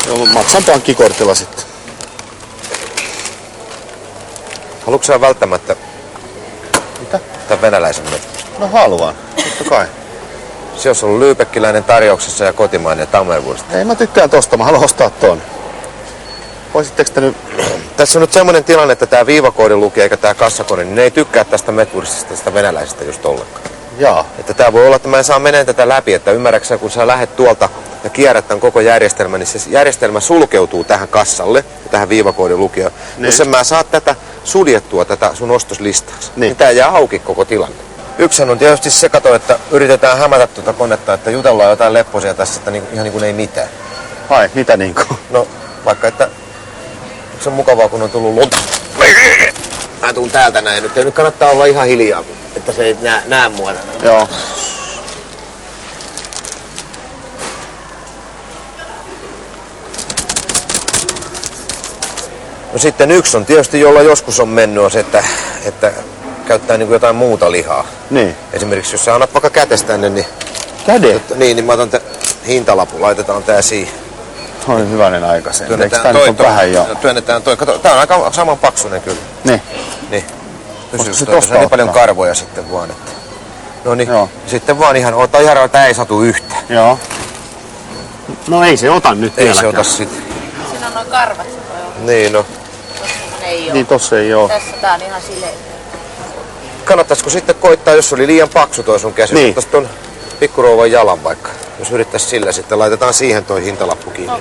Joo, maksan pankkikortilla sitten. Haluatko sä välttämättä Mitä? tämän venäläisen metsästyksen? No haluan, totta kai. Se olisi ollut lyypekkiläinen tarjouksessa ja kotimainen Tammerwurst. Ei, mä tykkään tosta, mä haluan ostaa ton. Voisitteko te nyt... Tässä on nyt semmoinen tilanne, että tää viivakoodin lukija eikä tää kassakoodi, niin ne ei tykkää tästä metwurstista, tästä venäläisestä just ollenkaan. Jaa. Että tää voi olla, että mä en saa meneen tätä läpi, että ymmärräksä, kun sä lähet tuolta ja kierrät tämän koko järjestelmän, niin se järjestelmä sulkeutuu tähän kassalle ja tähän viivakoodin lukijaan. Niin. Jos en mä saa tätä suljettua, tätä sun ostoslistaksi, niin tää jää auki koko tilanne. Yksi on tietysti se kato, että yritetään hämätä tuota konetta, että jutellaan jotain lepposia tässä, että ihan niin kuin ei mitään. Ai, mitä niinku? No, vaikka että se on mukavaa, kun on tullut lunta. Mä tuun täältä näin nyt. Ja nyt kannattaa olla ihan hiljaa, että se ei näe mua. Joo. No sitten yksi on tietysti, jolla joskus on mennyt, on se, että käyttää niin kuin jotain muuta lihaa. Niin. Esimerkiksi jos sä annat vaikka kätestä tänne, niin... Kädet? Niin mä otan hintalapun, laitetaan tää siihen. Oi hyvänen aika sen. Eikö tää Työnnetään nyt on vähän jo? Työnnetään toi. Kato, tää on aika saman paksunen kyllä. Niin. Niin. Voisiko se Pysyykö tosta toi? Niin paljon ottaa? karvoja sitten vaan, että... No niin. Joo. Sitten vaan ota ihan, tää ei satu yhtään. Joo. No ei se ota nyt Ei vieläkään. se ota sit. Siinä on noin karvat se toi on. Niin no. Tossa ei oo. Niin tossa ei oo. Tässä tää on ihan sileä. Kannattaisiko sitten koittaa, jos oli liian paksu toi sun käsi, Niin. ottaisi ton pikkurouvan jalan vaikka. Jos yrittäisi sillä sitten, laitetaan siihen toi hintalappu kiinni. No,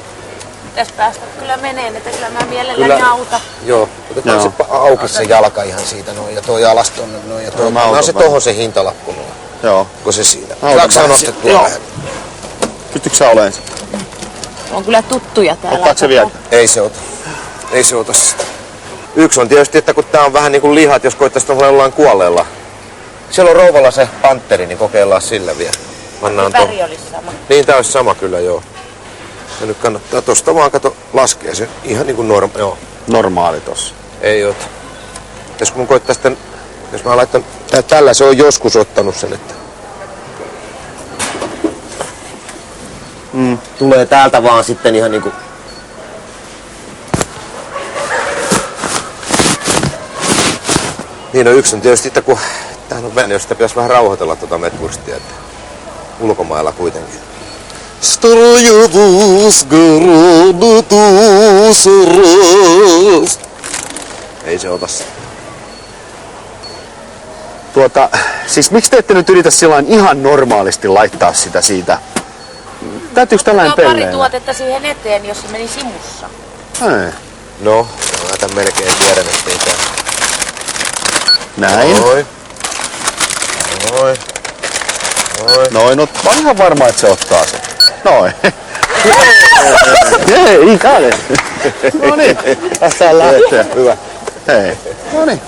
tässä päästä kyllä menee, että kyllä mä mielelläni auta. Joo, otetaan Joo. se auki se jalka ihan siitä noin ja toi alas tonne noin ja toi. mä No, autan se vähän. tohon se hintalappu noin. Joo. Onko se siinä? Autan Saatko sä vähän nostettua Joo. vähän? Pystytkö sä olemaan se? On kyllä tuttuja täällä. Ottaako se vielä? Ei se ota. Ei se ota sitä. Yksi on tietysti, että kun tää on vähän niin kuin lihat, jos koittaisi tuolla jollain kuolleella. Siellä on rouvalla se pantteri, niin kokeillaan sillä vielä. Pannaan tuon. Väri olisi sama. Niin, tää olisi sama kyllä, joo. Ja nyt kannattaa tosta vaan kato laskea se ihan niin kuin joo. Normaali tossa. Ei ota. Jos mun koittaa sitten, jos mä laitan tällä, se on joskus ottanut sen, että... Tulee täältä vaan sitten ihan niinku... Niin no yksi on tietysti, että kun tämähän on Venäjä, jos sitä pitäisi vähän rauhoitella tuota metwurstia, että ulkomailla kuitenkin. Ei se ota sitä. Siis miksi te ette nyt yritä sillain ihan normaalisti laittaa sitä siitä? Täytyykö tällainen Pari pelleillä? tuotetta siihen eteen, jos se meni simussa. Ei. No, mä tämän melkein tiedän, ettei tää... Näin. Noin. Noin. Noin. Noin, no mä oon ihan varma, että se ottaa sen. Noin. Ei, kade. No niin. Tässä lähtee. Hyvä. Hei. No niin.